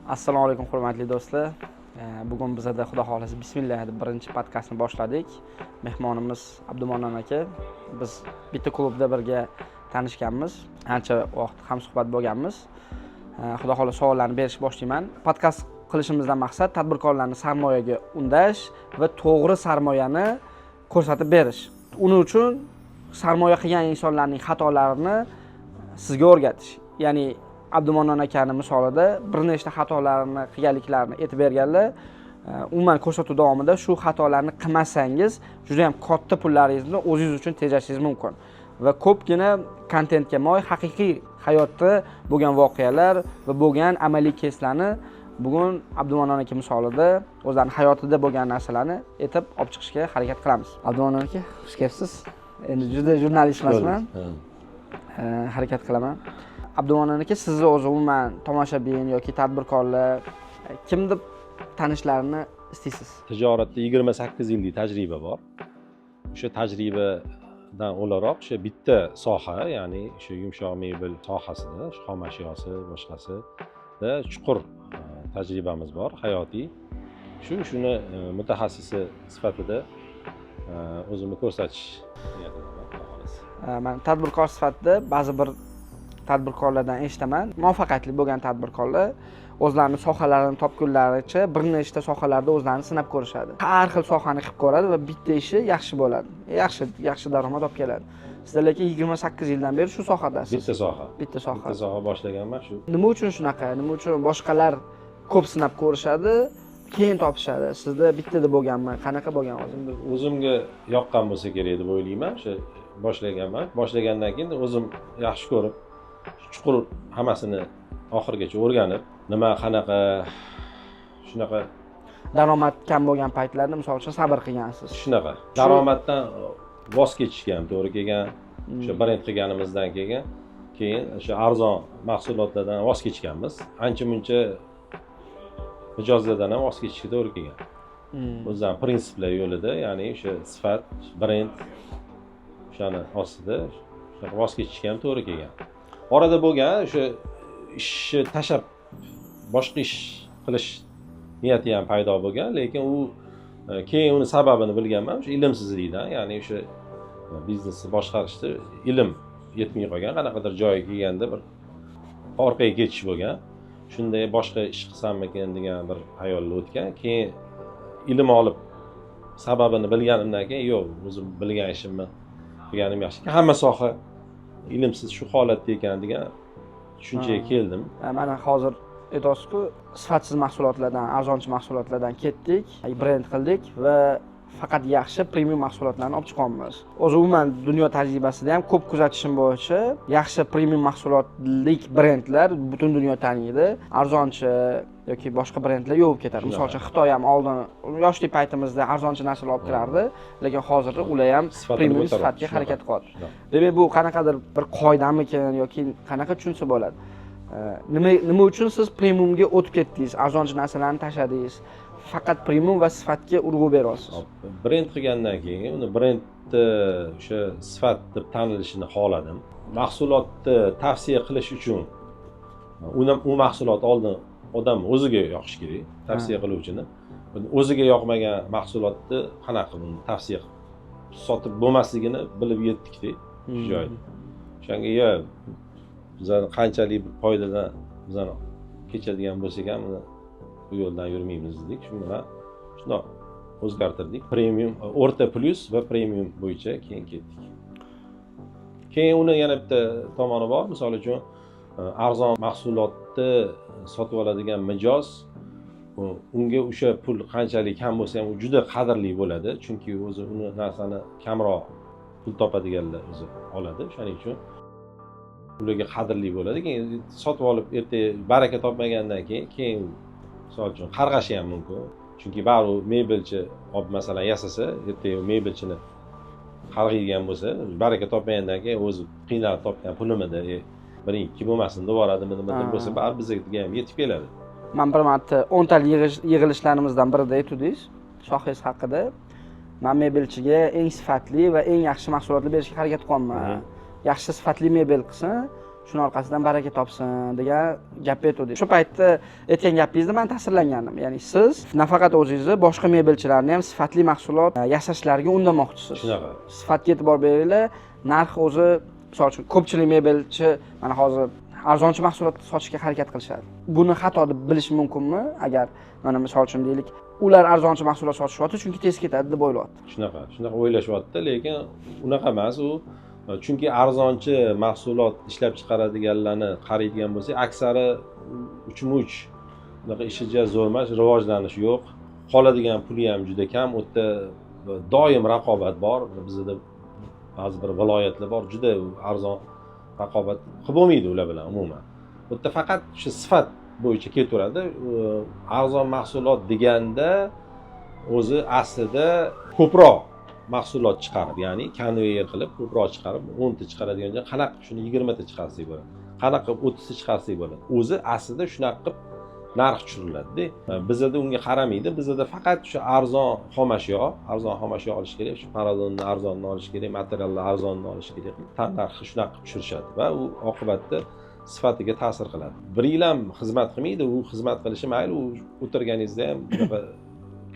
Assalomu alaykum hurmatli do'stlar. Bugun bizda xudo xolasa bismillah deb birinchi podkastni boshladik. Mehmonimiz Abdumonnon aka. Biz bitta klubda birga tanishganmiz. Ancha vaqt hamsuhbat bo'lganmiz. Xudo xolasa savollarni berishni boshlayman. Podkast qilishimizdan maqsad tadbirkorlarni sarmoyaga undash va to'g'ri sarmoyani ko'rsatib berish. Uning uchun sarmoya qilgan insonlarning xatolarini sizga o'rgatish. Ya'ni Abdumonnon akani misolida bir nechta xatolarni, qilganliklarini aytib berganlar. Umuman ko'rsatuv davomida shu xatolarni qilmasangiz, juda ham katta pullaringizni o'zingiz uchun tejashingiz mumkin. Va ko'pgina kontentga moy haqiqiy hayotda bo'lgan voqealar va bo'lgan amaliy keyslarni bugun Abdumonnon aka misolida o'zlarining hayotida bo'lgan narsalarni aytib olib chiqishga harakat qilamiz. Abdumonnon aka, xush kelibsiz. Endi juda jurnalist emasman. Harakat qilaman. Abdumonnon aka, sizni o'zi umuman tomoshabin yoki tadbirkorlar kim deb tanishlarini istaysiz? Tijoratda 28 yillik tajriba bor. O'sha tajribadan o'laroq o'sha bitta soha, ya'ni o'sha yumshoq mebel sohasida, xom ashyosi, boshqasida chuqur tajribamiz bor, hayotiy. Shuni mutaxassisi sifatida o'zimni ko'rsatish niyatidaman. Men tadbirkor sifatida ba'zi bir tadbirkorlardan eshitaman. Muvaffaqiyatli bo'lgan tadbirkorlar o'zlarining sohalarini topgunlaricha bir nechta sohalarda o'zlarini sinab ko'rishadi. Har xil sohani qilib ko'radi va bitta ishi yaxshi bo'ladi. Yaxshi daromad olib keladi. Sizlar lekin 28 yildan beri shu sohadasiz. Bitta soha boshlaganman shu. Nima uchun shunaqa? Nima uchun boshqalar ko'p sinab ko'rishadi, keyin topishadi? Sizda bittada bo'lganmi? Qanaqa bo'lgan o'zimda? O'zimga yoqqan bo'lsa kerak deb o'ylayman. O'sha boshlaganman. Boshlagandan keyin o'zim yaxshi ko'rib, chuqur hammasini oxirigacha o'rganib, nima qanaqa shunaqa daromad kam bo'lgan paytlarda misol uchun sabr qilgansiz. Shunaqa. Daromaddan voz kechishga ham to'g'ri kelgan. O'sha brend qilganimizdan keyin o'sha arzon mahsulotlardan voz kechganmiz. Ancha-muncha mijozlardan ham voz kechishga to'g'ri kelgan. O'zdan prinsiplar yo'lida, ya'ni o'sha sifat, brend o'shani ostida voz kechishga ham to'g'ri kelgan. Orada bo'lgan o'sha ishni tashab boshqa ish qilish niyati ham paydo bo'lgan, lekin u keyin uni sababini bilganman, o'sha ilmsizlikdan, ya'ni o'sha biznesni boshqarishda ilm yetmay qolgan, qanaqadir joyga kelganda bir orqaga ketish bo'lgan. Shunday boshqa ish qilsammikin degan bir xayollar o'tgan. Keyin ilm olib sababini bilganimdan keyin yo'q, o'zim bilgan ishimni qilganim yaxshi. Hamma soha ilmsiz shu holatda ekan degan tushunchaga keldim. Mana hozir aytasiz-ku, sifatsiz mahsulotlardan, arzonchi mahsulotlardan ketdik, brend qildik va faqat yaxshi premium mahsulotlarni olib chiqamiz. O'zi umuman dunyo tajribasida ham ko'p kuzatishim bo'yicha yaxshi premium mahsulotlik brendlar butun dunyo taniydi. Arzonchi yoki boshqa brendlar yo'qib ketadi. Misol uchun Xitoy ham oldin yoshlik paytimizda arzonchi narsalar olib kirardi, lekin hozir ular ham premium sifatga harakat qilyapti. Demak, bu qanaqadir bir qoidamikin yoki qanaqa tushunsa bo'ladi? Nima uchun siz premiumga o'tib ketdingiz? Arzonchi narsalarni tashladingiz. Faqat premium va sifatga urg'u beryapsiz. Brend qilgandan keyin uni brendni o'sha sifat deb tanilishini xohladim. Mahsulotni tavsiya qilish uchun u mahsulot oldin odam o'ziga yoqish kerak, tavsiya qiluvchini. O'ziga yoqmagan mahsulotni qanaqa buni tavsiya sotib bo'lmasligini bilib yetdik-da shu joyda. O'shanga bizlar qanchalik bir foydadan bizlar kechadigan bo'lsak ham bu yo'ldan yurmaymiz dedik. Shu bilan shundoq o'zgartirdik. Premium, o'rta plus va premium bo'yicha keyin ketdik. Keyin uni yana bitta tomoni bor. Misol uchun arzon mahsulotni sotib oladigan mijoz unga o'sha pul qanchalik kam bo'lsa ham u juda qadrli bo'ladi. Chunki o'zi uni narsani kamroq pul topadiganlar o'zi oladi. Shuning uchun ularga qadrli bo'ladi. Keyin sotib olib ertaga baraka topmagandan keyin misol uchun qarg'ashi ham mumkin. Chunki baribir mebelchi olib masalan yasasa, ertaga mebelchini qarg'aydigan bo'lsa, baraka topmagandan keyin o'zi qiynalib topgan pulimida birinchi bo'lmasin deb yuboradimi bo'lsa, baribir bizga ham yetib keladi. Men bir marta 10 ta yig'ilishlarimizdan birida aytdingiz shohingiz haqida. Men mebelchiga eng sifatli va eng yaxshi mahsulotlar berishga harakat qilaman. Yaxshi sifatli mebel qilsin, shuni orqasidan baraka topsin degan gap aytdik. Shu paytda aytgan gapingizda men ta'sirlanganim. Ya'ni siz nafaqat o'zingizni, boshqa mebelchilarni ham sifatli mahsulot yasashlarga undamoqchisiz. Shunaqa. Sifatga e'tibor beringlar. Narx o'zi, misol uchun, ko'pchilik mebelchi mana hozir arzonchi mahsulot sotishga harakat qilishadi. Buni xato deb bilish mumkinmi? Agar mana misol uchun deylik, ular arzonchi mahsulot sotishyapti, chunki tez ketadi deb o'ylayapti. Shunaqa o'ylashyapti, lekin unaqa emas u. Chunki arzonchi mahsulot ishlab chiqaradiganlarni qaraydigan bo'lsak, aksari uchmuch unaqa ishi zo'r emas, rivojlanish yo'q. Qoladigan puli ham juda kam. U yerda doim raqobat bor. Bizda ba'zi bir viloyatlar bor, juda arzon raqobat qilib bo'lmaydi ular bilan umuman. Bu yerda faqat shu sifat bo'yicha ketaveradi. Arzon mahsulot deganda o'zi aslida ko'proq mahsulot chiqarib, ya'ni konveyer qilib ko'proq chiqarib 10 ta chiqaradigan joy qanaqa shuni 20 ta chiqarsak bo'ladi. Qanaqa qilib 30 ta chiqarsak bo'ladi. O'zi aslida shunaqa qilib narx tushiriladi-da. Bizda unga qaramaydi. Bizda faqat shu arzon xomashyo olish kerak, shu paradonni arzonni olish kerak, materiallar arzonni olish kerak. Tan narxi shunaqa qilib tushirishadi va u oqibatda sifatiga ta'sir qiladi. Bir yil ham xizmat qilmaydi, u xizmat qilishi mayli, u o'tirganingizda ham bunaqa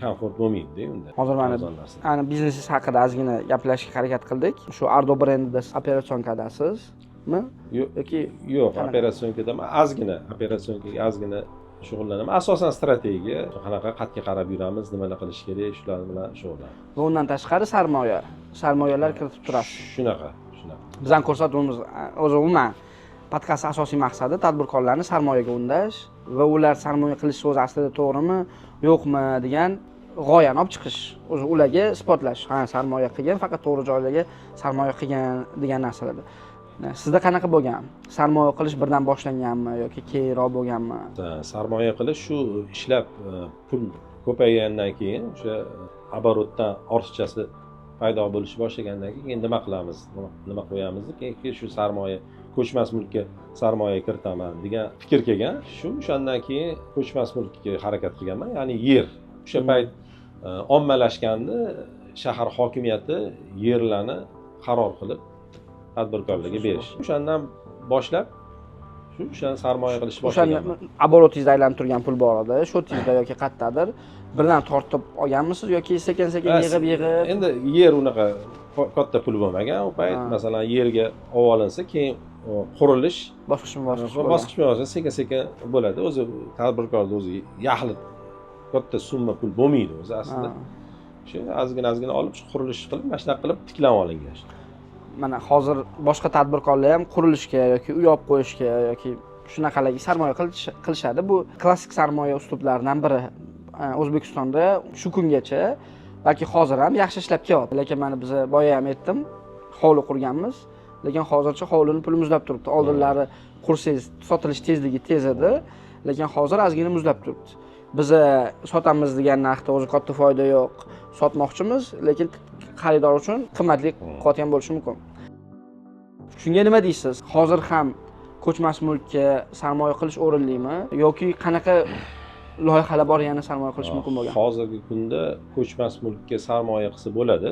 komfort bo'lmaydi-da unda. Hozir mana biznesingiz haqida ozgina gaplashishga harakat qildik. Shu Ardo brendida operatsiyonkadasizmi? Yo'q, operatsiyonkaga ozgina shug'ullanaman. Asosan strategiya, qanaqa qatga qarab yuramiz, nimalar qilish kerak, shular bilan shug'ullanamiz. Va undan tashqari sarmoyalar kiritib turasiz. Shunaqa. Bizning ko'rsatuvimiz o'zi umuman podkast asosiy maqsadi tadbirkorlarni sarmoyaga undash va ular sarmoya qilish so'zi aslida to'g'rimi, yo'qmi degan g'oyani olib chiqish. O'zi ularga isbotlash. Ha, sarmoya qilgan, faqat to'g'ri joylarga sarmoya qilgan degan narsalarda. Sizda qanaqa bo'lgan? Sarmoya qilish birdan boshlanganmi yoki keyinroq bo'lganmi? Sarmoya qilish shu ishlab pul ko'paygandan keyin, o'sha оборотdan ortiqchasi paydo bo'lish boshlagandan keyin nima qilamiz? Nima qo'yamiz? Keyin shu sarmoya ko'chmas mulkka sarmoya kiritaman degan fikr kelgan. O'shandan keyin ko'chmas mulkka harakat qilganman, ya'ni yer. O'sha payt ommalashganda shahar hokimiyati yerlarni qaror qilib tadbirkorlarga berish. O'shandan boshlab o'shani sarmoya qilish boshlagan. O'shani оборотingizda aylanib turgan pul bor edi, shotingizda yoki qayerdadir birdan tortib olganmisiz yoki sekin-sekin yig'ib? Endi yer unaqa katta pul bo'lmagan u payt. Masalan, yerga olib olinsa, keyin qurilish bosqichma-bosqich sekin-sekin bo'ladi. O'zi tadbirkorda o'zi yaxlit katta summa pul bo'lmaydi o'zi aslida. Shu ozgina olib qurilish qilib, mana shunaqa qilib tiklab olingan. Mana hozir boshqa tadbirkorlar ham qurilishga yoki uy olib qo'yishga yoki shunaqalarga sarmoya qilishadi. Bu klassik sarmoya uslublaridan biri. O'zbekistonda shu kungacha balki hozir ham yaxshi ishlab kelyapti. Lekin mana biz boya ham aytdim, hovli qurganmiz, lekin hozircha hovlini puli muzlab turibdi. Oldinlari qursangiz sotilish tezligi tez edi, lekin hozir ozgina muzlab turibdi. Biz sotamiz degan narxda o'zi katta foyda yo'q. Sotmoqchimiz, lekin xaridor uchun qimmatli qotgan bo'lishi mumkin. Shunga nima deysiz? Hozir ham ko'chmas mulkka sarmoya qilish o'rinlimi yoki qanaqa loyihalar bor yana sarmoya qilish mumkin bo'lgan? Hozirgi kunda ko'chmas mulkka sarmoya qilsa bo'ladi.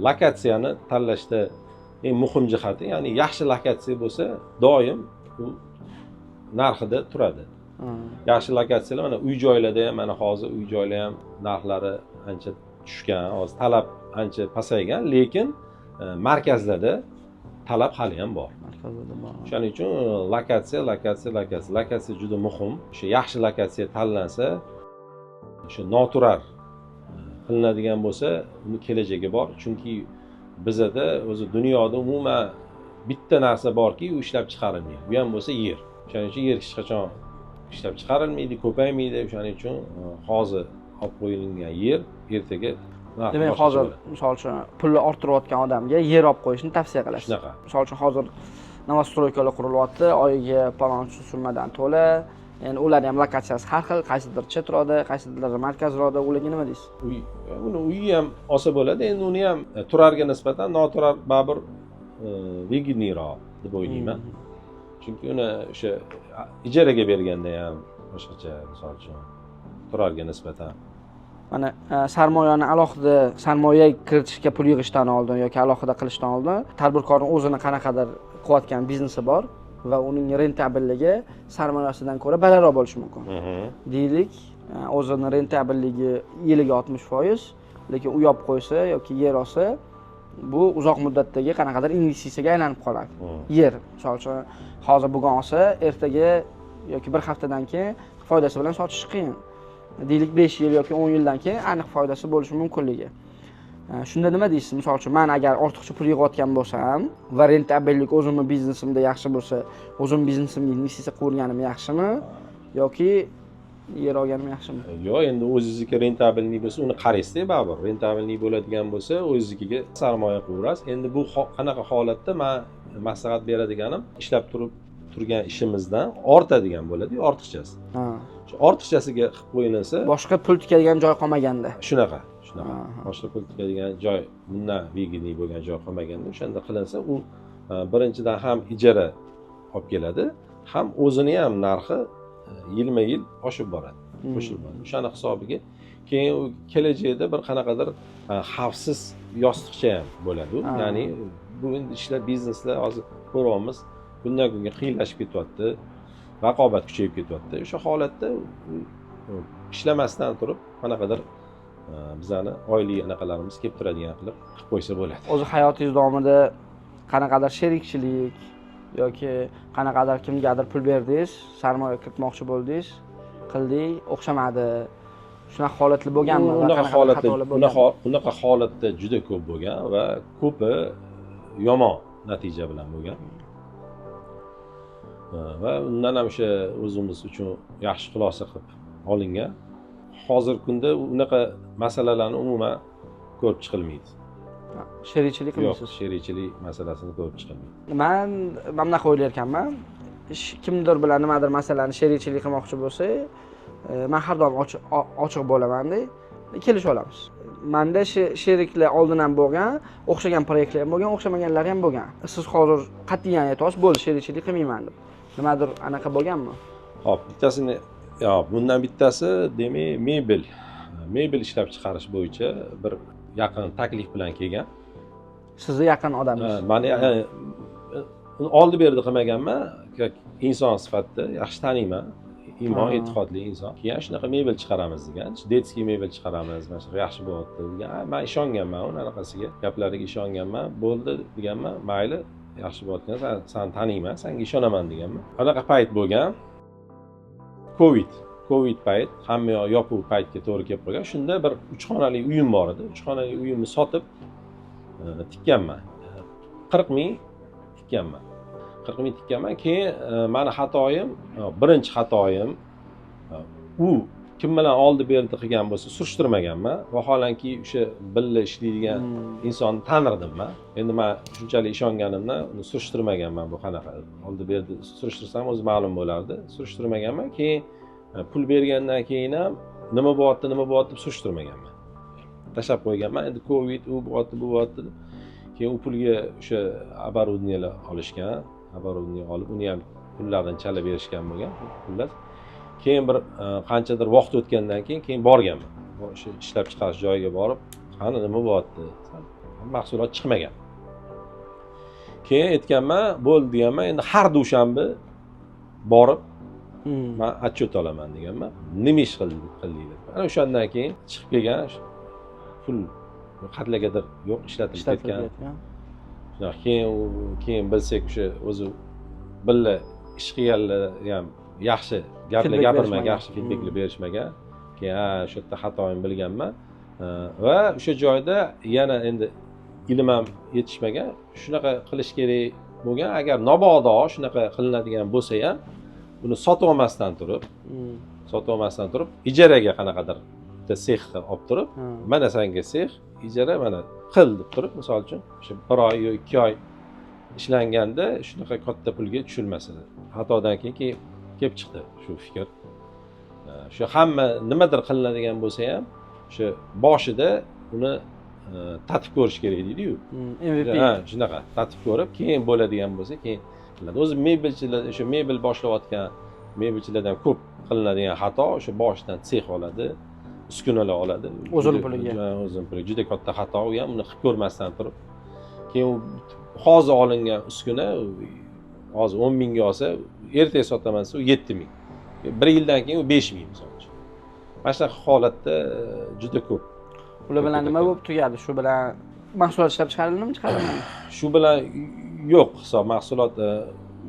Lokatsiyani tanlashda eng muhim jihati, ya'ni yaxshi lokatsiya bo'lsa, doim u narxida turadi. Yaxshi lokatsiyalar, mana uy joylarda ham, mana hozir uy joylar ham narxlari ancha tushgan, hozir talab ancha pasaygan, lekin markazlarda talab hali ham bor. Shuning uchun lokatsiya juda muhim. O'sha yaxshi lokatsiya tanlansa, o'sha noturar qilinadigan bo'lsa, uni kelajagi bor. Chunki bizda o'zi dunyoda umuman bitta narsa borki, u ishlab chiqarilmaydi. Bu ham bo'lsa yer. Shuning uchun yer hech qachon ishlab chiqarilmaydi, ko'paymaydi. Shuning uchun hozir olib qo'yilgan yer ertaga demak, hozir misol uchun pulni orttirayotgan odamga yer olib qo'yishni tavsiya qilasiz. Shunaqa. Misol uchun hozir novostroykalar qurilyapti, oyiga palonchi summadan to'la. Ya'ni ular ham lokatsiyasi har xil, qaysidir chetroqda, qaysidir markazroqda. Ularga nima deysiz? Uyi ham olsa bo'ladi, endi uni ham turarga nisbatan noturar baribir vigidniyroq deb o'ylayman. Chunki uni o'sha ijaraga berganda ham boshqacha, misol uchun turarga nisbatan. Mana sarmoyani alohida sarmoya kiritishga pul yig'ishdan oldin yoki alohida qilishdan oldin tadbirkorning o'zini qanaqadir qilayotgan biznesi bor. va uning rentabelligi sarmoyasidan ko'ra balandroq bo'lishi mumkin. Deylik, o'zini rentabelligi yiliga 60%, lekin u yopib qo'ysa yoki yer olsa, bu uzoq muddatdagi qanaqadir investitsiyaga aylanib qoladi. Yer, misol uchun, hozir bugun olsa, ertaga yoki bir haftadan keyin foydasi bilan sotish qiyin. Deylik 5 yil yoki 10 yildan keyin aniq foydasi bo'lishi mumkinligi. Shunda nima deysiz? Misol uchun, men agar ortiqcha pul yig'ayotgan bo'lsam va rentabellik o'zimning biznesimda yaxshi bo'lsa, o'zim biznesimga investitsiya qilganim yaxshimi yoki yer olganim yaxshimi? Yo'q, endi o'zingizniki rentabellik bo'lsa, uni qaraysiz-da, baribir. Rentabellik bo'ladigan bo'lsa, o'zingizga sarmoya quraverasiz. Endi bu qanaqa holatda men maslahat beradiganim, ishlab turgan ishimizdan ortadigan bo'ladi, ortiqchasi. Shu ortiqchasiga qilib qo'yilsa, boshqa pul tikadigan joy qolmaganda. Shunaqa. Boshqa pul tikadigan joy, bundan vigidniy bo'lgan joy qolmaganda, o'shanda qilinsa, u birinchidan ham ijara olib keladi, ham o'zini ham narxi yilma-yil oshib boradi. O'shani hisobiga keyin kelajakda bir qanaqadir xavfsiz yostiqcha ham bo'ladi. Ya'ni bu endi ishlar, bizneslar hozir ko'ryapmiz, kundan kunga qiyinlashib ketyapti, raqobat kuchayib ketyapti. O'sha holatda ishlamasdan turib qanaqadir bizani oylik anaqalarimiz kelib turadigan qilib qo'ysa bo'ladi. O'zi hayotingiz davomida qanaqadir sherikchilik yoki qanaqadir kimgadir pul berdingiz, sarmoya kiritmoqchi bo'ldingiz, qildik, o'xshamadi. Shunaqa holatlar bo'lganmi? Unaqa holatda juda ko'p bo'lgan va ko'pi yomon natija bilan bo'lgan. Va undan ham o'sha o'zimiz uchun yaxshi xulosa qilib olingan. Hozirgi kunda unaqa masalalarni umuman ko'rib chiqilmaydi. Sherikchilik qilmaysiz? Yo'q, sherikchilik masalasini ko'rib chiqilmaydi. Men bunaqa o'ylar ekanman. Kimdir bilan nimadir masalani sherikchilik qilmoqchi bo'lsa, men har doim ochiq bo'laman-da, kelisha olamiz. Menda sheriklar oldin ham bo'lgan, o'xshagan proyektlar ham bo'lgan, o'xshamaganlar ham bo'lgan. Siz hozir qat'iyan aytasiz, bo'ldi, sherikchilik qilmayman deb. Nimadir anaqa bo'lganmi? Xo'p, bittasini, bundan bittasi, demak, mebel ishlab chiqarish bo'yicha bir yaqin taklif bilan kelgan. Sizni yaqin odamingiz. Meni oldi berdi qilmaganman, inson sifatida yaxshi taniyman. Iymon, e'tiqodli inson. Keyin shunaqa mebel chiqaramiz degan, detskiy mebel chiqaramiz, mana shu yaxshi bo'lyapti degan. Men ishonganman, unaqasiga, gaplariga ishonganman. Bo'ldi deganman, mayli, yaxshi bo'layotgan, sen taniyman, senga ishonaman deganman. Anaqa payt bo'lgan. Covid payt, hamma yoq yopiq paytga to'g'ri kelib qolgan. Shunda bir 3 xonali uyim bor edi. 3 xonali uyimni sotib tikkanman. 40 ming tikkanman. 40 ming tikkanman. Keyin meni xatoyim, birinchi xatoyim u kim bilan oldi berdi qilgan bo'lsa surishtirmaganman. Vaholanki o'sha birga ishlaydigan insonni tanirdim men. Endi men shunchalik ishonganimdan uni surishtirmaganman, bu qanaqa oldi berdi surishtirsam o'zi ma'lum bo'lardi. Surishtirmaganman. Keyin pul bergandan keyin ham nima bo'lyapti deb surishtirmaganman. Tashlab qo'yganman. Endi Covid u bo'lyapti, bu bo'lyapti deb. Keyin u pulga o'sha оборудованиеlar olishgan. Оборудование olib, uni ham pullardan chala berishgan bo'lgan, pullar. Keyin bir qanchadir vaqt o'tgandan keyin borganman. O'sha ishlab chiqarish joyiga borib, qani nima bo'lyapti? Mahsulot chiqmagan. Keyin aytganman, bo'ldi deganman, endi har dushanba borib men отчет olaman deganman. Nima ish qildinglar? Ana o'shandan keyin chiqib kelgan pul qatlagadir yo'q, ishlatilib ketgan. Keyin bilsak o'sha o'zi birga ish qilganlar ham yaxshi gaplar gapirmagan, yaxshi feedbacklar berishmagan. Keyin o'sha yerda xatoyim bilganman va o'sha joyda yana endi ilm ham yetishmagan. Shunaqa qilish kerak bo'lgan. Agar mabodo shunaqa qilinadigan bo'lsa ham, uni sotib olmasdan turib, ijaraga qanaqadir bitta sexga olib turib, mana senga sex, ijara mana qil deb turib, misol uchun, o'sha 1 oy yoki 2 oy ishlanganda shunaqa katta pulga tushilmasadi. Xatodan keyin kelib chiqdi shu fikr. Shu hamma nimadir qilinadigan bo'lsa ham, o'sha boshida uni tatib ko'rish kerak deydi-yu. MVP. Shunaqa tatib ko'rib, keyin bo'ladigan bo'lsa, keyin qiladi. O'zi mebelchilar, o'sha mebel boshlayotgan mebelchilardan ko'p qilinadigan xato o'sha boshidan sex oladi, uskunalar oladi. O'zini puliga. O'zini puliga juda katta xato u ham, uni qilib ko'rmasdan turib. Keyin hozir olingan uskuna hozir 10 mingga olsa ertaga sotaman desa u 7 ming, bir yildan keyin u 5 ming misol uchun. Mana shunaqa holatda juda ko'p. Ular bilan nima bo'lib tugadi? Shu bilan mahsulot ishlab chiqarildimi, chiqarilmadimi? Shu bilan yo'q hisob mahsulot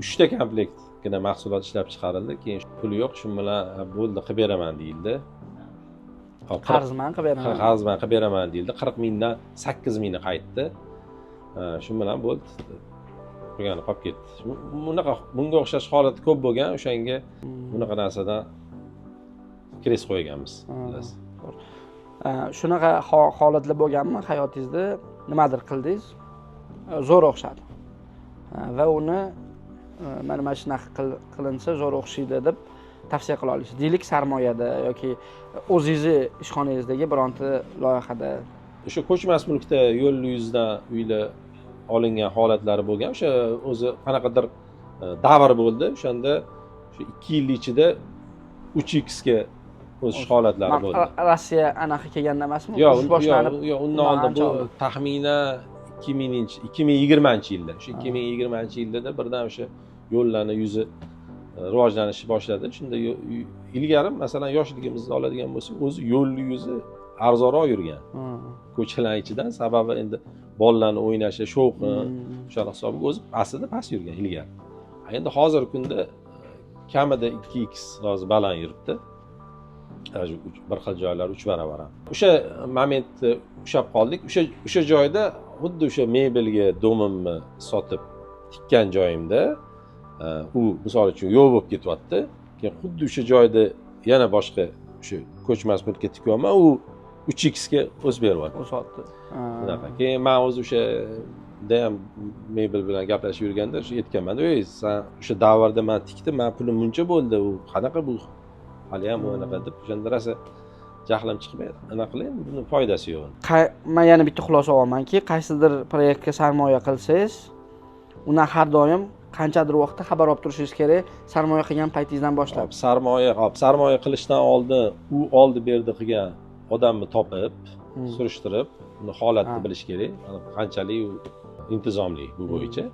3 ta komplektgina mahsulot ishlab chiqarildi. Keyin puli yo'q, shu bilan bo'ldi qilib beraman deyildi. Qarzman qilib beraman. Qarzman qilib beraman deyildi. 40 mingdan 8 mingni qaytdi. Shu bilan bo'ldi. Qolgani qolib ketdi. Bunaqa bunga o'xshash holat ko'p bo'lgan, o'shanga bunaqa narsadan kres qo'yganmiz. Shunaqa holatlar bo'lganmi hayotingizda? Nimadir qildingiz? Zo'r o'xshadi. Va uni mana shunaqa qilinsa zo'r o'xshaydi deb tavsiya qila olasiz. Deylik sarmoyada yoki o'zingizni ishxonangizdagi bironta loyihada. O'sha ko'chmas mulkda yo'l yuzidan uylar olingan holatlari bo'lgan. O'sha o'zi qanaqadir davr bo'ldi. O'shanda shu 2 yil ichida 3x ga o'sish holatlari bo'ldi. Rossiya anaqa kelganda emasmi? Yo'q, undan oldin bu taxminan 2020-yilda. Shu 2020-yilda birdan o'sha yo'llarning yuzi rivojlanishni boshladi. Shunda ilgari masalan yoshligimizni oladigan bo'lsak, o'zi yo'l yuzi arzonroq yurgan. Ko'chalar ichidan, sababi endi bolalarning o'ynashi, shovqin, o'shalar hisobiga o'zi aslida past yurgan ilgari. Endi hozirgi kunda kamida 2x hozir baland yuribdi. Bir xil joylar 3 barobar ham. O'sha momentda ushlab qoldik. O'sha joyda xuddi o'sha mebelga domimni sotib tikkan joyimda u misol uchun yo'q bo'lib ketyapti. Keyin xuddi o'sha joyda yana boshqa o'sha ko'chmas mulkka tikyapman, u 3x ga o'sib beryapti. U sotdi. Bunaqa. Keyin men o'zi o'sha ham mebel bilan gaplashib yurganda shu aytganman, "Ey, sen o'sha davrda men tikdim, men pulim buncha bo'ldi, u qanaqa bu? Hali ham unaqa" deb o'shanda rosa jahlim chiqmaydi. Anaqa qiling, buni foydasi yo'q. Men yana bitta xulosa olamanki, qaysidir proyektga sarmoya qilsangiz, undan har doim qanchadir vaqtda xabar olib turishingiz kerak, sarmoya qilgan paytingizdan boshlab. Sarmoya qilishdan oldin u oldi-berdi qilgan odamni topib, surishtirib, uni holatni bilish kerak. Qanchalik u intizomli bu bo'yicha.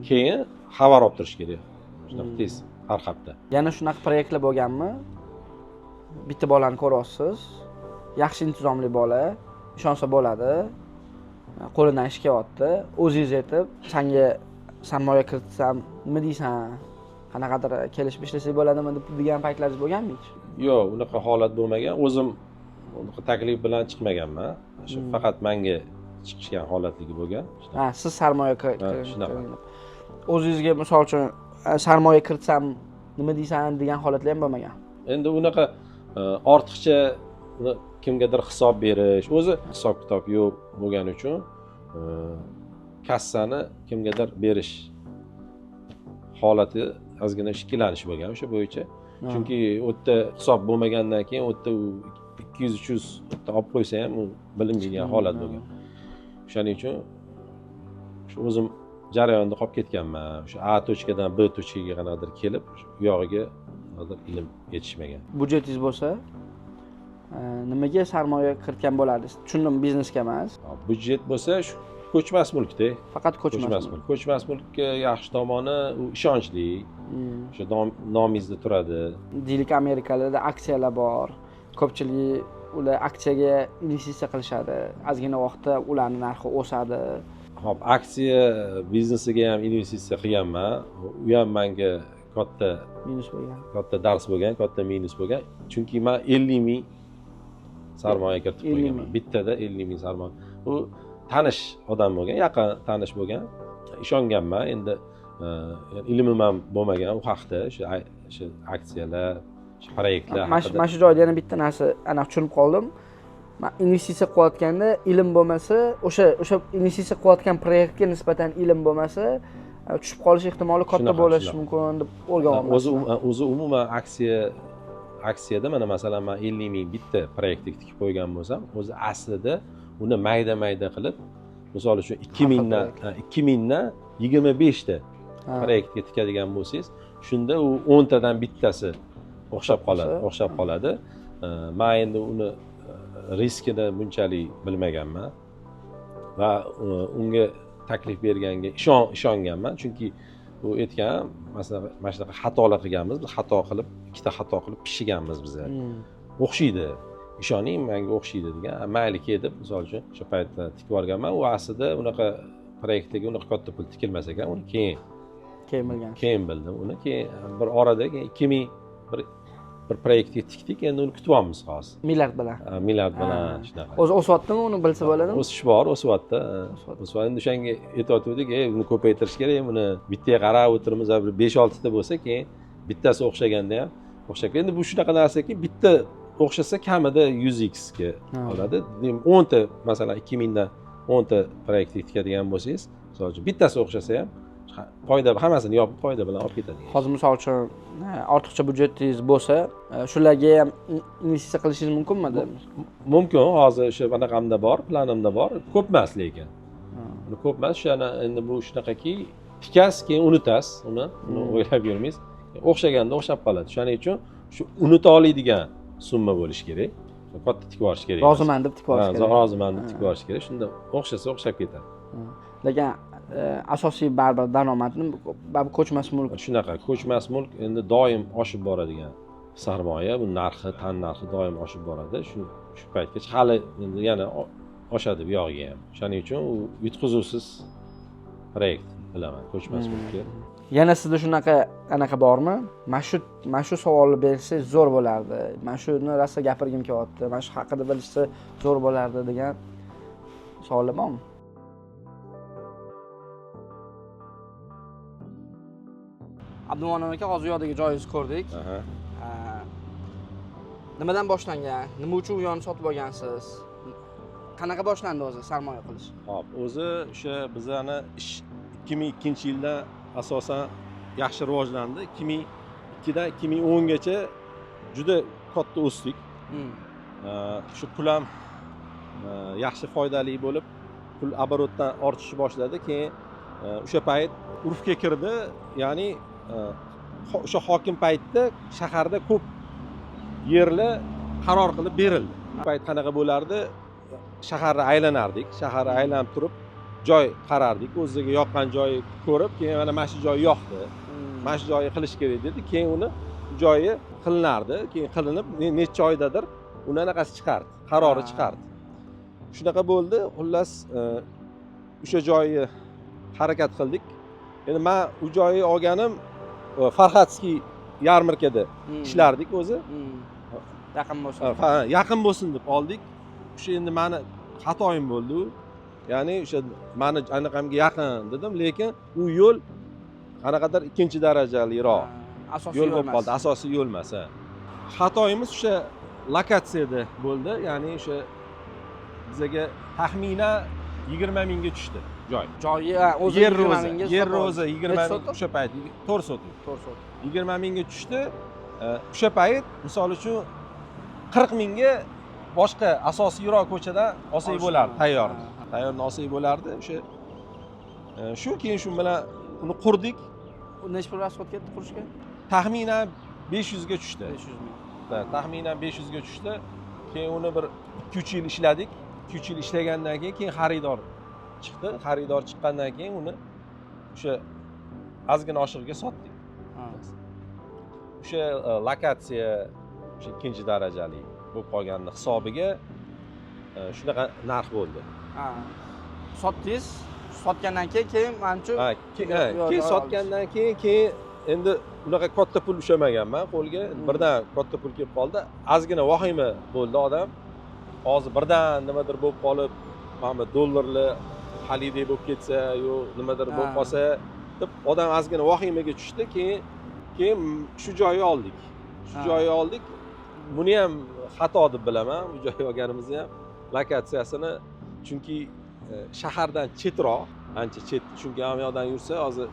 Keyin xabar olib turish kerak. Shunaqa tez har hafta. Yana shunaqa proyektlar bo'lganmi? Bitta bolani ko'ryapsiz, yaxshi intizomli bola, ishonsa bo'ladi, qo'lidan ish kelyapti, o'zingiz aytib, senga sarmoya kiritsam nima deysan, qanaqadir kelishib ishlasak bo'ladimi deb degan paytlaringiz bo'lganmi hech? Yo'q, unaqa holat bo'lmagan. O'zim unaqa taklif bilan chiqmaganman. Shu faqat menga chiqishgan holatligi bo'lgan. Siz sarmoya shunaqa. O'zingizga misol uchun sarmoya kiritsam nima deysan degan holatlar ham bo'lmagan. Endi unaqa ortiqcha kimgadir hisob berish, o'zi hisob-kitob yo'q bo'lgani uchun kassani kimgadir berish holati ozgina shikilanish bo'lgan o'sha bo'yicha. Chunki u yerda hisob bo'lmagandan keyin u yerda 200-300 olib qo'ysa ham u bilinmagan holat bo'lgan. O'shaning uchun shu o'zim jarayonda qolib ketganman. O'sha A tochkadan B tochkaga qanaqadir kelib, u yog'iga hozir ilm yetishmagan. Budjetingiz bo'lsa, nimaga sarmoya kiritgan bo'lardingiz? Tushundim, biznesga emas. Budjet bo'lsa shu ko'chmas mulkda. Faqat ko'chmas mulk. Ko'chmas mulkka yaxshi tomoni u ishonchli. O'sha nomingizda turadi. Deylik Amerikalarda aksiyalar bor. Ko'pchilik ular aksiyaga investitsiya qilishadi. Ozgina vaqtda ularning narxi o'sadi. Xo'p, aksiya biznesiga ham investitsiya qilganman. U ham menga katta minus bo'lgan. Katta dars bo'lgan, katta minus bo'lgan. Chunki men 50 ming sarmoya kiritib qo'yganman. Bittada 50 ming sarmoya. U tanish odam bo'lgan, yaqin tanish bo'lgan. Ishonganman. Endi ilmim ham bo'lmagan u haqda, shu aksiyalar, shu proyektlar haqida. Mana shu joyda yana bitta narsa tushunib qoldim. Men investitsiya qilayotganda ilm bo'lmasa, o'sha investitsiya qilayotgan proyektga nisbatan ilm bo'lmasa, tushib qolish ehtimoli katta bo'lishi mumkin deb o'rganganman. O'zi umuman aksiyada mana masalan men 50 ming bitta proyektga tikib qo'ygan bo'lsam, o'zi aslida uni mayda qilib, misol uchun 2000dan 25 ta proyektga tikadigan bo'lsangiz, shunda u 10 tadan bittasi o'xshab qoladi. Men endi uni riskini bunchalik bilmaganman va unga taklif berganga ishonganman, chunki bu aytgan masalan mana shunaqa xatolar qilganmiz, biz xato qilib ikkita xato qilib pishiganmiz biz. O'xshaydi. Ishoning menga o'xshaydi degan. Mayli ke deb misol uchun o'sha paytda tikib olganman. U aslida unaqa proyektga unaqa katta pul tikilmas ekan. Uni keyin bildim. Uni keyin bir orada 2000 bir proyektga tikdik, endi uni kutyapmiz hozir. Milliard bilan. Milliard bilan shunaqa. O'zi o'syaptimi, uni bilsa bo'ladimi? O'sish bor, o'syapti. Endi o'shanga aytayotgandik, buni ko'paytirish kerak, buni bittaga qarab o'tirimiz, 5-6 ta bo'lsa, keyin bittasi o'xshaganda ham o'xshab. Endi bu shunaqa narsaki, bitta o'xshasa kamida 100x ga oladi. 10 ta, masalan 2000 dan 10 ta proyektga tikadigan bo'lsangiz, misol uchun bittasi o'xshasa ham foyda, hammasini yopib foyda bilan olib ketadi. Hozir misol uchun ortiqcha budjetingiz bo'lsa, shularga ham investitsiya qilishingiz mumkinmi? Mumkin, hozir o'sha bunaqamda bor, planimda bor, ko'p emas lekin. Uni ko'p emas, o'shani endi bu shunaqaki, tikasiz, keyin unutasiz, uni o'ylab yurmaysiz. O'xshaganda o'xshab qoladi. Shuning uchun shu unuta oladigan summa bo'lishi kerak. Katta tikib olish kerak. Roziman deb tikib olish kerak. Roziman deb tikib olish kerak. Shunda o'xshasa o'xshab ketadi. Lekin asosiy baribir daromadni ko'chmas mulk. Shunaqa, ko'chmas mulk endi doim oshib boradigan sarmoya, bu narxi, tan narxi doim oshib boradi. Shu paytgacha hali endi yana oshadi bu yog'iga ham. Shuning uchun u yutqizuvsiz proyekt bilaman, ko'chmas mulkka. Yana sizda anaqa bormi? Mana shu savolni bersangiz zo'r bo'lardi. Mana shuni rosa gapirgim kelyapti. Mana shu haqida bilishsa zo'r bo'lardi degan savollar bormi? Abdumonon aka, hozir yo'dagi joyingizni ko'rdik. Nimadan boshlangan? Nima uchun u yerni sotib olgansiz? Qanaqa boshlandi o'zi sarmoya qilish? Xo'p, o'zi o'sha bizani ish 2002-yilda asosan yaxshi rivojlandi. 2002dan 2010 gacha juda katta o'sdik. Shu pul ham yaxshi foydali bo'lib, pul оборотdan ortishni boshladi. Keyin o'sha payt urfga kirdi, ya'ni o'sha hokim paytda shaharda ko'p yerlar qaror qilib berildi. Bu payt qanaqa bo'lardi? Shaharni aylanardik, shaharni aylanib turib joy qarardik, o'ziga yoqqan joyi ko'rib, keyin mana shu joy yoqdi, mana shu joyni qilish kerak dedi, keyin uni joyi qilinardi, keyin qilinib necha oydadir uni anaqasi chiqardi, qarori chiqardi. Shunaqa bo'ldi, xullas o'sha joyni harakat qildik. Endi men u joyni olganim Farxatskiy yarmarkada ishlardik o'zi. Yaqin bo'lsin. Yaqin bo'lsin deb oldik. O'sha endi meni xatoyim bo'ldi. Ya'ni o'sha meni anaqamga yaqin dedim, lekin u yo'l qanaqadir ikkinchi darajaliroq yo'l bo'lib qoldi, asosiy yo'l emas. Xatoyimiz o'sha lokatsiyada bo'ldi, ya'ni o'sha bizga taxminan 20 mingga tushdi joy. Joyi o'zi yer o'zi 20 ming o'sha payt 4 sotuv. 20 mingga tushdi. O'sha payt misol uchun 40 mingga boshqa asosiyroq ko'chadan olsak bo'lardi, tayyorni olsak bo'lardi. O'sha shu keyin shu bilan uni qurdik. Necha pul rasxod ketdi qurishga? Taxminan 500 ga tushdi. 500 ming. Taxminan 500 ga tushdi. Keyin uni bir 2-3 yil ishladik. 2-3 yil ishlagandan keyin xaridor chiqdi. Xaridor chiqqandan keyin uni o'sha ozgina oshig'iga sotdik. O'sha lokatsiya o'sha ikkinchi darajali bo'lib qolganning hisobiga shunaqa narx bo'ldi. Sotdingiz, sotgandan keyin menimcha keyin sotgandan keyin endi unaqa katta pul ushamaganman qo'lga. Birdan katta pul kelib qoldi. Ozgina vahima bo'ldi odam. Hozir birdan nimadir bo'lib qolib, mana dollarlar halidek bo'lib ketsa, yo nimadir bo'lib qolsa deb odam ozgina vahimaga tushdi. Keyin shu joyni oldik. Buni ham xato deb bilaman, bu joyni olganimizni ham, lokatsiyasini, chunki shahardan chetroq, ancha chet, chunki ham yoqdan yursa hozir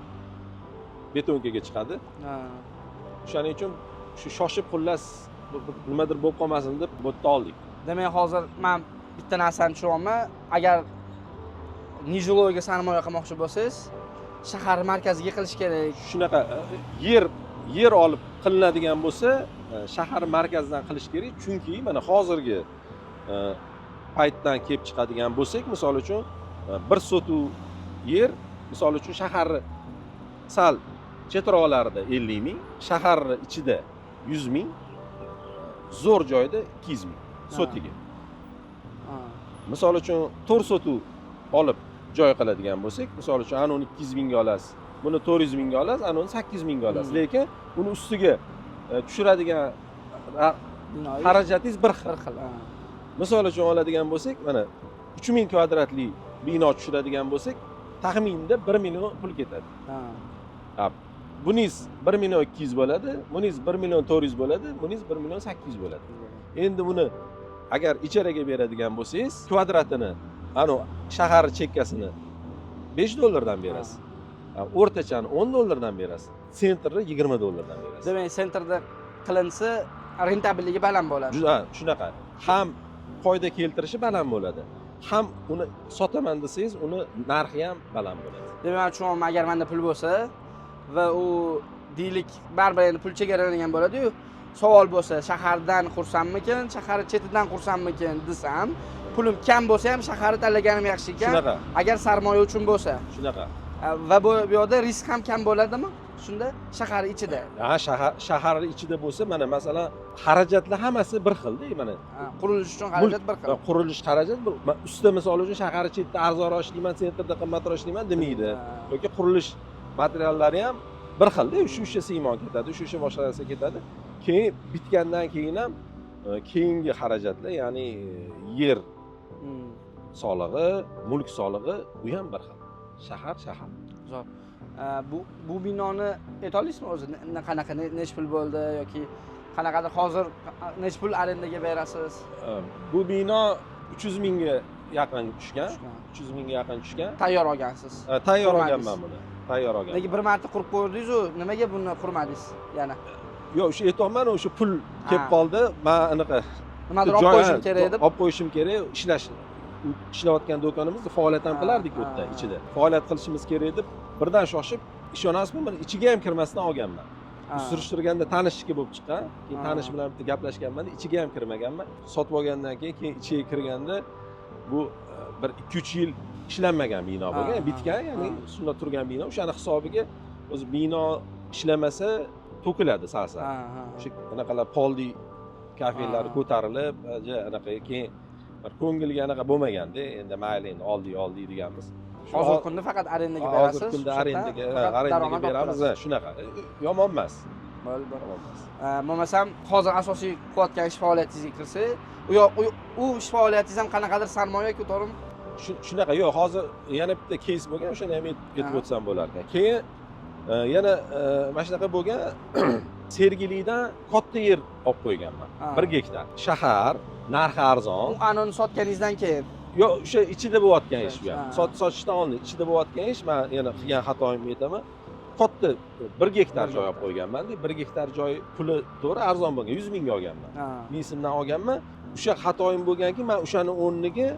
betonkaga chiqadi. Shuning uchun shu shoshib xullas nimadir bo'lib qolmasin deb bu yerda oldik. Demak, hozir men bitta narsani tushunyapman. Agar Nijoloyga sarmoya qilmoqchi bo'lsangiz, shahar markaziga qilish kerak. Shunaqa yer olib qilinadigan bo'lsa, shahar markazidan qilish kerak, chunki mana hozirgi paytdan kelib chiqadigan bo'lsak, misol uchun bir sotuv yer, misol uchun shaharni sal chetroqlarida 50 ming, shaharni ichida 100 ming, zo'r joyda 200 ming sotiga. Misol uchun 4 sotuv olib joy qiladigan bo'lsak, misol uchun anoni 200 mingga olasiz, buni 400 mingga olasiz, anoni 800 mingga olasiz. Lekin uni ustiga tushiradigan xarajatingiz bir xil. Misol uchun oladigan bo'lsak, mana 3000 kvadratli bino tushiradigan bo'lsak, taxminda 1 million pul ketadi. Buningiz 1 million 200 bo'ladi, buningiz 1 million 400 bo'ladi, buningiz 1 million 800 bo'ladi. Endi buni agar ijaraga beradigan bo'lsangiz, kvadratini, shahar chekkasini $5 berasiz. O'rtachani $10 berasiz. Sentrni $20 berasiz. Demak, sentrda qilinsa, rentabelligi baland bo'ladi. Juda shunaqa. Ham foyda keltirishi baland bo'ladi. Ham uni sotaman desangiz, uni narxi ham baland bo'ladi. Demak, tushunyapman, agar menda pul bo'lsa va u deylik baribir endi pul chegaralangan bo'ladi-yu, savol bo'lsa, shahardan qursammikin, shahar chetidan qursammikin desam, pulim kam bo'lsa ham shaharni tanlaganim yaxshi ekan. Shunaqa. Agar sarmoya uchun bo'lsa. Shunaqa. Va bu yoqda risk ham kam bo'ladimi? Shunda shahar ichida. Shahar ichida bo'lsa, mana masalan, xarajatlar hammasi bir xil-da, mana. Qurilish uchun xarajat bir xil. Qurilish xarajat ustida misol uchun shahar chetida arzonroq ishlayman, sentrda qimmatroq ishlayman demaydi. Yoki qurilish materiallari ham bir xil-da, o'sha siymon ketadi, o'sha boshqa narsa ketadi. Keyin bitgandan keyin ham keyingi xarajatlar, ya'ni yer solig'i, mulk solig'i, u ham bir xil. Shahar. Zo'r. Bu binoni ayta olasizmi o'zi? Qanaqa nech pul bo'ldi yoki qanaqadir hozir nech pul arendaga berasiz? Bu bino 300 mingga yaqin tushgan. 300 mingga yaqin tushgan. Tayyor olgansiz. Tayyor olganman buni. Tayyor olganman. Nega bir marta qurib qo'ydingiz-ku, nimaga buni qurmadingiz yana? Yo'q, o'sha aytmoqman, o'sha pul kelib qoldi. Men anaqa nimadir olib qo'yishim kerak deb. Olib qo'yishim kerak, ishlayotgan do'konimizda faoliyat ham qilardik u yerda ichida. Faoliyat qilishimiz kerak deb birdan shoshib, ishonasizmi, men ichiga ham kirmasdan olganman. Surishtirganda tanishiki bo'lib chiqqan. Keyin tanish bilan bitta gaplashganman, ichiga ham kirmaganman. Sotib olgandan keyin ichiga kirganda bu bir 2-3 yil ishlanmagan bino bo'lgan, bitgan, ya'ni shunda turgan bino. O'shani hisobiga o'zi bino ishlamasa to'kiladi sal-sal. O'sha anaqalar poldi kafelari ko'tarilib, anaqa keyin bir ko'ngilga anaqa bo'lmaganda, endi mayli, endi oldik deganmiz. Hozirgi kunda faqat arendaga berasiz. Hozirgi kunda arendaga beramiz, shunaqa. Yomon emas. Bo'lmasam, hozir asosiy qilayotgan ish faoliyatingizga kirsak, u ish faoliyatingiz ham qanaqadir sarmoya ko'tarib shunaqa. Yo'q, hozir yana bitta case bo'lgan, o'shani ham aytib o'tsam bo'lar ekan. Keyin yana mana shunaqa bo'lgan, Sergelidan katta yer olib qo'yganman. 1 gektar. Shahar, narxi arzon. U anoni sotganingizdan keyin. Yo'q, o'sha ichida bo'layotgan ish bu ham. Sotishdan oldin ichida bo'layotgan ish. Men yana qilgan xatoimni aytaman. Katta 1 gektar joy olib qo'yganman-da. 1 gektar joy puli to'g'ri arzon bo'lgan, 100 mingga olganman. Mensimdan olganman. O'sha xatoim bo'lganki, men o'shani o'rniga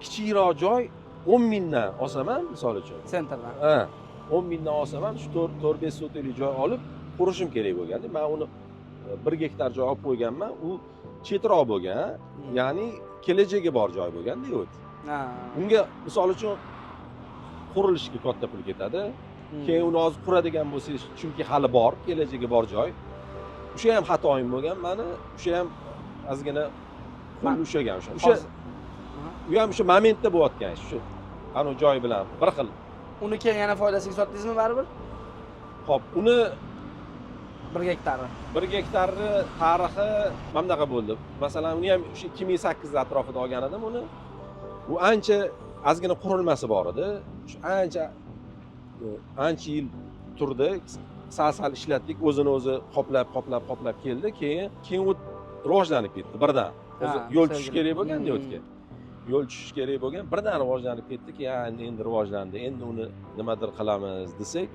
kichikroq joy 10 mingdan olsaman, misol uchun. Sentrdan. 10 mingdan olsaman, shu 4-5 sotlik joy olib qurishim kerak bo'lganda, men uni 1 gektar joy olib qo'yganman. U chetroq bo'lgan, ya'ni kelajagi bor joy bo'lganda o'zi. Unga misol uchun qurilishga katta pul ketadi. Keyin uni hozir quradigan bo'lsangiz, chunki hali bor, kelajagi bor joy. O'sha ham xatoim bo'lgan, meni o'sha ham ozgina pul ushlagan o'sha. U ham o'sha momentda bo'layotgan ish, shu ana joy bilan bir xil. Uni keyin yana foydasiga sotdingizmi baribir? Xo'p, uni 1 gektarni. 1 gektarni tarixi mana bunaqa bo'ldi. Masalan, uni ham o'sha 2008 atrofida olgan edim uni. U ancha ozgina qurilmasi bor edi. Shu ancha yil turdi. Sal ishlatdik, o'zini o'zi qoplab keldi. Keyin u rivojlanib ketdi birdan. O'zi yo'l tushish kerak bo'lganda o'tga. Yo'l tushish kerak bo'lgan, birdan rivojlanib ketdi-ki, endi rivojlandi. Endi uni nimadir qilamiz desak,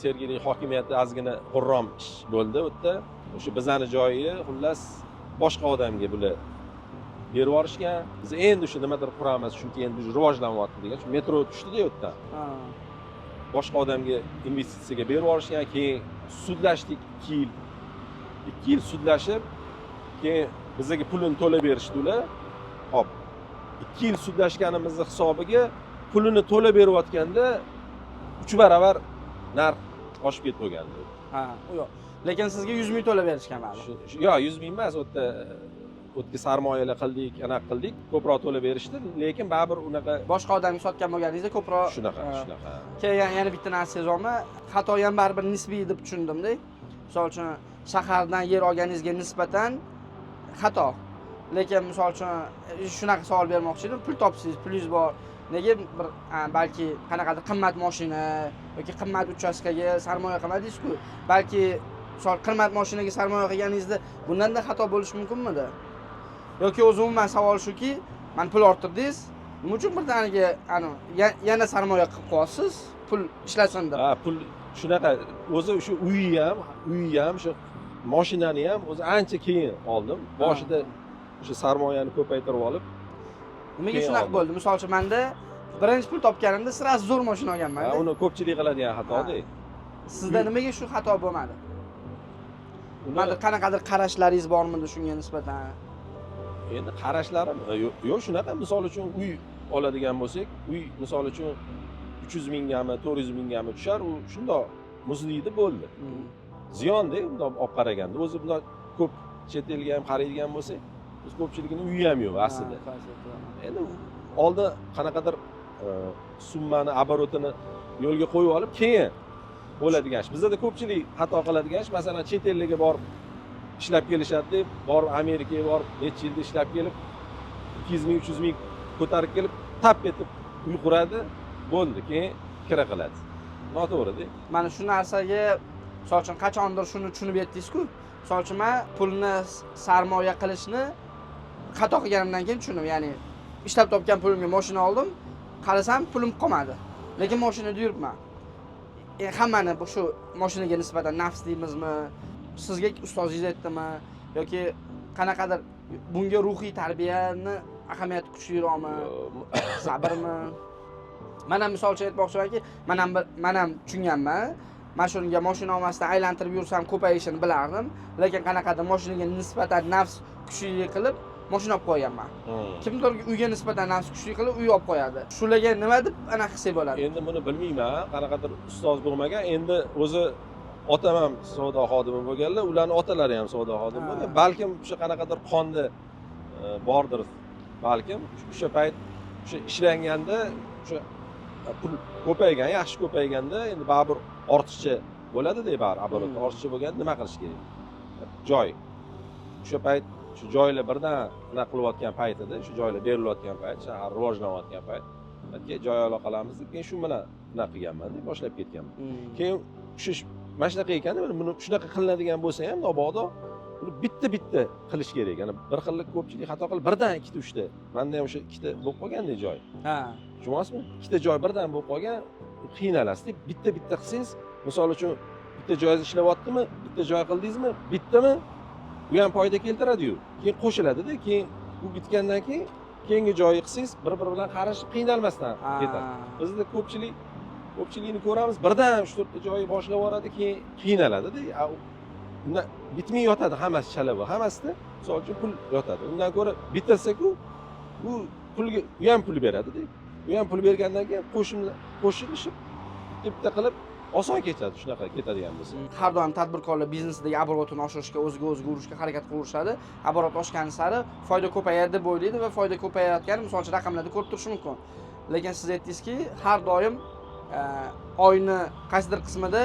Sergeli hokimiyati ozgina qurrom ish bo'ldi u yerda. O'sha bizani joyi, xullas, boshqa odamga bular berib yuborishgan. Biz endi o'sha nimadir quramiz, chunki endi rivojlanyapti degan. Metro tushdi-da u yerdan. Boshqa odamga investitsiyaga berib yuborishgan, keyin sudlashdik 2 yil. 2 yil sudlashib, keyin bizga pulini to'lab berishdi ular. Hop. 2 yil sudlashganimizni hisobiga pulini to'lab berayotganda 3 baravar narx oshib ketib bo'lgandi. Ha, u yo'q. Lekin sizga 100 ming to'lab berishgan ma'lum. Yo'q, 100 ming emas, o'tga sarmoyalar qildik, anaqa qildik, ko'proq to'lab berishdi, lekin baribir unaqa Boshqa odamga sotgan bo'lganingizda ko'proq shunaqa. Keyin yana bitta narsa sezonmi? Xato ham baribir nisbiy deb tushundimda. Misol uchun shahardan yer olganingizga nisbatan xato. Lekin misol uchun shunaqa savol bermoqchi edim. Pul topsangiz, pulingiz bor. Nega bir balki qanaqadir qimmat mashina yoki qimmat uchastkaga sarmoya qilmadingiz-ku? Balki misol qimmat mashinaga sarmoya qilganingizda bundan-da xato bo'lishi mumkinmidi? Yoki o'zi umuman savol shuki, men pul orttirdingiz, nima uchun birdaniga yana sarmoya qilib qo'yasiz, pul ishlasin deb. Ha, pul shunaqa, o'zi o'sha uyi ham, shu mashinani ham o'zi ancha keyin oldim. Boshida o'sha sarmoyani ko'paytirib olib. Nimaga shunaqa bo'ldi? Misol uchun menda birinchi pul topganimda sirasi zo'r mashina olganman. Ha, uni ko'pchilik qiladigan xatoda. Sizda nimaga shu xato bo'lmadi? Menda qanaqadir qarashlaringiz bormidi shunga nisbatan? Endi qarashlarim yo'q, shunaqa. Misol uchun uy oladigan bo'lsak, uy misol uchun 300 mingami, 400 mingami tushar, u shundoq muzlaydi bo'ldi. Ziyon-da bundoq olib qaraganda. O'zi bundoq ko'p chet elga ham qaraydigan bo'lsak, biz ko'pchilikning uyi ham yo'q aslida. Endi oldin qanaqadir summani, оборотini yo'lga qo'yib olib, keyin bo'ladigan ish. Bizda ko'pchilik xato qiladigan ish, masalan, chet elga borib ishlab kelishadi deb, borib Amerikaga borib, necha yilda ishlab kelib, 200 ming, 300 ming ko'tarib kelib, tap etib uy quradi, bo'ldi, keyin kira qiladi. Noto'g'ri-da. Mana shu narsaga misol uchun qachondir shuni tushunib yetdingiz-ku. Misol uchun men pulni sarmoya qilishni xato qilganimdan keyin tushundim. Ya'ni ishlab topgan pulimga mashina oldim, qarasam pulim qolmadi. Lekin mashinada yuribman. Hammani shu mashinaga nisbatan nafs deymizmi? Sizga ustozingiz aytdimi yoki qanaqadir bunga ruhiy tarbiyani ahamiyati kuchliroqmi? Sabrmi? Men ham misol uchun aytmoqchimanki, men ham tushunganman. Men shunga mashina olmasdan aylantirib yursam ko'payishini bilardim, lekin qanaqadir mashinaga nisbatan nafs kuchli qilib mashina olib qo'yganman. Kimdir uyga nisbatan nafs kuchli qilib uy olib qo'yadi. Shularga nima deb ana qilsa bo'ladi? Endi buni bilmayman, qanaqadir ustoz bo'lmagan. Endi o'zi otam ham savdo xodimi bo'lganlar, ularning otalari ham savdo xodimi bo'lgan. Balkim o'sha qanaqadir qonda bordir. Balkim o'sha payt o'sha ishlanganda o'sha pul ko'paygan, yaxshi ko'payganda endi baribir ortiqcha bo'ladi-da, baribir оборот ortiqcha bo'lganda nima qilish kerak? Joy. O'sha payt shu joylar birdan nima qilayotgan paytida, shu joylar berilayotgan payt, shahar rivojlanayotgan payt, balki joy ola qolamiz deb, keyin shu bilan nima qilganman-da, boshlab ketganman. Keyin shu mana shunaqa ekan, buni shunaqa qilinadigan bo'lsa ham mabodo buni bitta qilish kerak. Ya'ni bir xillik ko'pchilik xato qilib birdan ikkita, uchta. Menda ham o'sha ikkita bo'lib qolgandek joy. Ha. Tushunasizmi? Ikkita joy birdan bo'lib qolgan, qiynalasiz. Bitta qilsangiz, misol uchun bitta joyda ishlayaptimi, bitta joy qildingizmi, bittami? Bu ham foyda keltiradi-yu. Keyin qo'shiladi-da, keyin bu bitgandan keyin keyingi joyi qilsangiz, bir-biri bilan qarashib qiynalmasdan ketadi. Bizda ko'pchilikni ko'ramiz, birdan 3-4 ta joyi boshlab yuboradi, keyin qiynaladi-da. Unda bitmay yotadi hammasi chalaba, hammasida misol uchun pul yotadi. Undan ko'ra bitirsa-ku, bu pulga u ham pul beradi-da. U ham pul bergandan keyin qo'shilishib bitta qilib oson ketadi, shunaqa ketadigan bo'lsa. Har doim tadbirkorlar biznesidagi оборотini oshirishga, o'ziga urishga harakat qilishadi. Оборот oshgani sari foyda ko'payadi deb o'ylaydi va foyda ko'payayotgani misol uchun raqamlarda ko'rib turish mumkin. Lekin siz aytdingizki, har doim oyni qaysidir qismida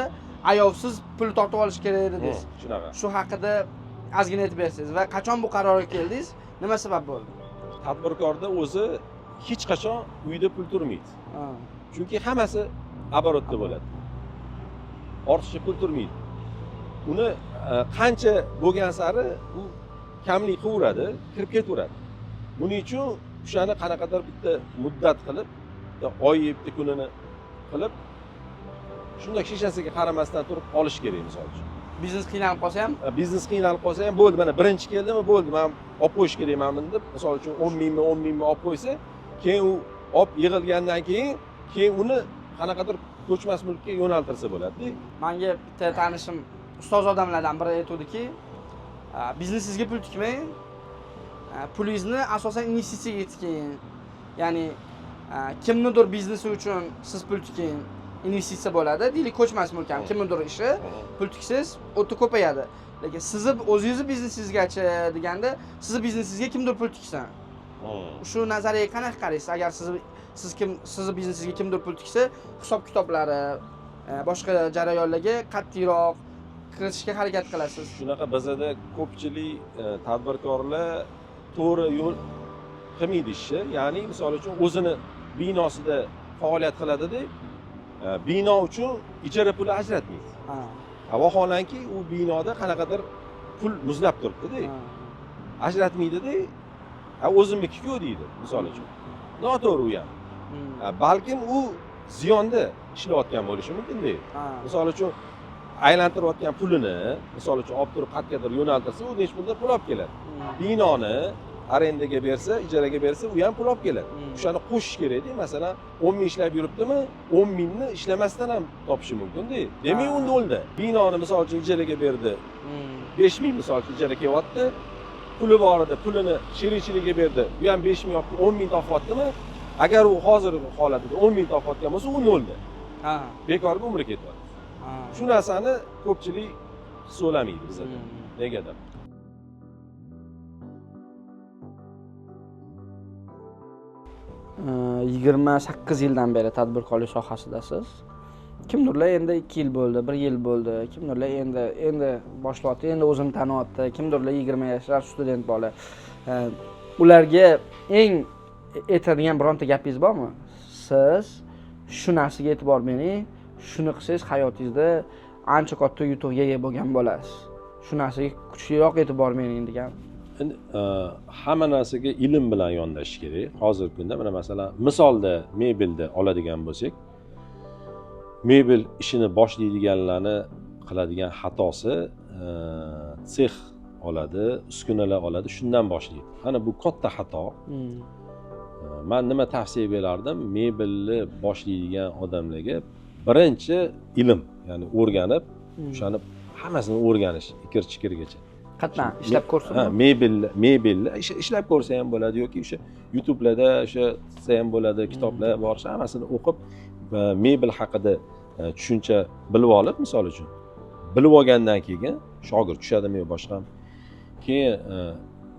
ayovsiz pul tortib olish kerak dedingiz. Shunaqa. Shu haqida ozgina aytib bersangiz va qachon bu qarorga keldingiz? Nima sabab bo'ldi? Tadbirkorda o'zi hech qachon uyda pul turmaydi. Chunki hammasi оборотda bo'ladi. Ortiqcha pul turmaydi. Uni qancha bo'lgan sari u kamlik qilaveradi, kirib ketaveradi. Buning uchun o'shani qanaqadir bitta muddat qilib, oy bitta kunini qilib, shunday hech narsaga qaramasdan turib olish kerak misol uchun. Biznes qiynalib qolsa ham, biznes qiynalib qolsa ham bo'ldi, mana birinchi keldimi, bo'ldi, men olib qo'yish kerakman deb, misol uchun 10 mingmi olib qo'ysa, keyin u olib yig'ilgandan keyin uni qanaqadir ko'chmas mulkka yo'naltirsa bo'ladi. Menga bitta tanishim ustoz odamlardan biri aytdiki, biznesingizga pul tikmang, pulingizni asosan investitsiyaga tiking. Ya'ni kimnidir biznesi uchun siz pul tiking. investitsiya bo'ladi, deylik ko'chmas mulk ham kimnidir ishi, pul tiksiz o'ta ko'payadi. Lekin sizni o'zingizni biznesingizgacha deganda, sizni biznesingizga kimdir pul tiksa, shu nazariyaga qanaqa qaraysiz? Agar sizni biznesingizga kimdir pul tiksa, hisob-kitoblari, boshqa jarayonlarga qattiqroq kiritishga harakat qilasiz. Shunaqa bizada ko'pchilik tadbirkorlar to'g'ri yo'l qilmaydi ishni. Ya'ni misol uchun o'zini binosida faoliyat qiladida, bino uchun ijara puli ajratmaydi. Vaholanki u binoda qanaqadir pul muzlab turibdi-da. Ajratmaydi-da. O'zimniki-ku deydi, misol uchun. Noto'g'ri u ham. Balkim u ziyonda ishlayotgan bo'lishi mumkin-da. Misol uchun aylantirayotgan pulini, misol uchun olib turib qayergadir yo'naltirsa, u nech pulda pul olib keladi. Binoni arendaga bersa, ijaraga bersa, u ham pul olib keladi. O'shani qo'shish kerak-da. Masalan, 10 ming ishlab yuribdimi, 10 mingni ishlamasdan ham topishi mumkin-da. Demak, unda o'ldi. Binoni misol uchun ijaraga berdi. 5 ming misol uchun ijara kelyapti. Puli bor edi, pulini shirinchiligiga berdi. Bu ham 5 ming olib 10 ming topyaptimi? Agar u hozirgi holatida 10 ming topyotgan bo'lsa, u o'ldi. Bekorga umri ketyapti. Shu narsani ko'pchilik hisoblamaydi bizda. Negadir? Yigirma 28 yildan beri tadbirkorlik sohasidasiz. Kimdirlar endi 2 yil bo'ldi, 1 yil bo'ldi, kimdirlar endi boshlayapti, endi o'zini taniyapti, kimdirlar 20 yoshlar student bola. Ularga eng aytadigan bironta gapingiz bormi? Siz shu narsaga e'tibor bering, shuni qilsangiz hayotingizda ancha katta yutuqqa ega bo'lgan bo'lasiz. Shu narsaga kuchliroq e'tibor bering degan. Hamma narsaga ilm bilan yondashish kerak. Hozirgi kunda mana masalan, misolda mebelda oladigan bo'lsak, mebel ishini boshlaydiganlarni qiladigan xatosi sex oladi, uskunalar oladi, shundan boshlaydi. Ana bu katta xato. Men nima tavsiya berardim? Mebelni boshlaydigan odamlarga birinchi ilm, ya'ni o'rganib, o'shani hammasini o'rganish, ikir-chikirgacha. Qatdan ishlab ko'rsin. Mebelni ishlab ko'rsa ham bo'ladi yoki o'sha YouTube'larda o'sha qilsa ham bo'ladi, kitoblar bor, hammasini o'qib, mebel haqida tushuncha bilib olib, misol uchun bilib olgandan keyin shogird tushadimi yo boshqa, keyin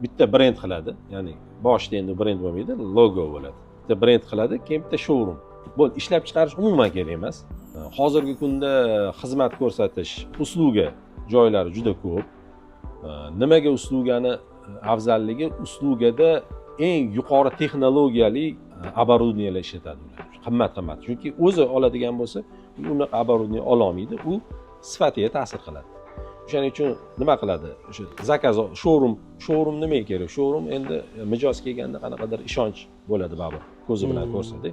bitta brend qiladi, ya'ni boshida endi brend bo'lmaydi, logo bo'ladi. Bitta brend qiladi, keyin bitta showroom. Bu ishlab chiqarish umuman kerak emas. Hozirgi kunda xizmat ko'rsatish, usluga joylari juda ko'p. Nimaga uslugani afzalligi? Uslugada eng yuqori texnologiyali оборудованиялар ishlatadi ular. Qimmat. Chunki o'zi oladigan bo'lsa, uni оборудование ola olmaydi, u sifatiga ta'sir qiladi. O'shaning uchun nima qiladi? O'sha zakaz showroom nimaga kerak? Showroom endi mijoz kelganda qanaqadir ishonch bo'ladi baribir. Ko'zi bilan ko'rsatdi.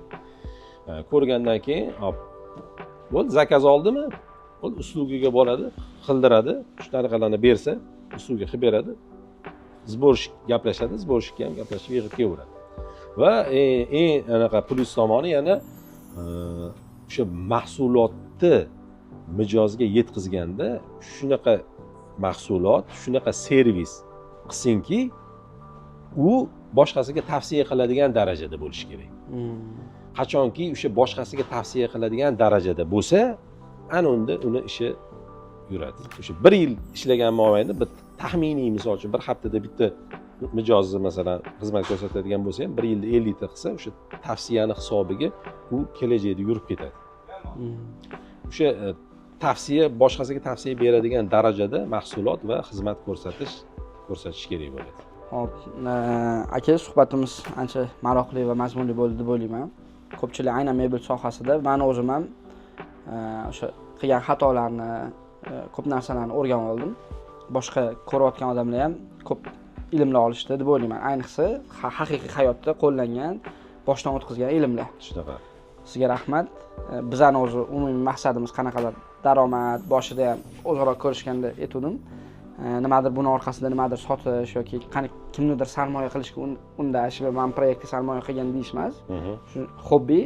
Ko'rgandan keyin bo'ldi, zakaz oldimi? Bo'ldi, uslugiga boradi, qildiradi, shu tariqalarni bersa, usluga qilib beradi. Sborshik gaplashadi, sborshikka ham gaplashib yig'ib kelaveradi. Va eng anaqa plyus tomoni yana o'sha mahsulotni mijozga yetkazganda shunaqa mahsulot, shunaqa servis qilsinki, u boshqasiga tavsiya qiladigan darajada bo'lishi kerak. Qachonki o'sha boshqasiga tavsiya qiladigan darajada bo'lsa, ana unda uni ishi yuradi. O'sha 1 yil ishlagan mobaynida bir taxminiy, misol uchun bir haftada bitta mijozni masalan xizmat ko'rsatadigan bo'lsa ham 1 yilda 50 ta qilsa, o'sha tavsiyani hisobiga u kelajakda yurib ketadi. O'sha tavsiya, boshqasiga tavsiya beradigan darajada mahsulot va xizmat ko'rsatish kerak bo'ladi. Hop, aka, suhbatimiz ancha maroqli va mazmunli bo'ldi deb o'ylayman. Ko'pchilik aynan mebel sohasida, men o'zim ham o'sha qilgan xatolarni, ko'p narsalarni o'rganib oldim. Boshqa ko'rayotgan odamlar ham ko'p ilmlar olishdi deb o'ylayman. Ayniqsa haqiqiy hayotda qo'llangan, boshdan o'tkazgan ilmlar. Shunaqa. Sizga rahmat. Bizning o'zi umumiy maqsadimiz qanaqadir daromad, boshida ham o'zaro ko'rishganda aytdim. Nimadir buni orqasida nimadir sotish yoki kimnidir sarmoya qilishga undash va men proyektga sarmoya qilgan deyish emas. Shu hobbi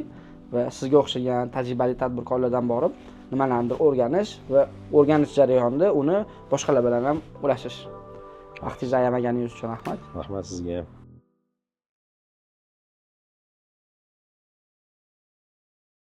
va sizga o'xshagan tajribali tadbirkorlardan borib nimalarnidir o'rganish va o'rganish jarayonida uni boshqalar bilan ham ulashish. Vaqtingizni ayamaganingiz uchun rahmat. Rahmat sizga ham.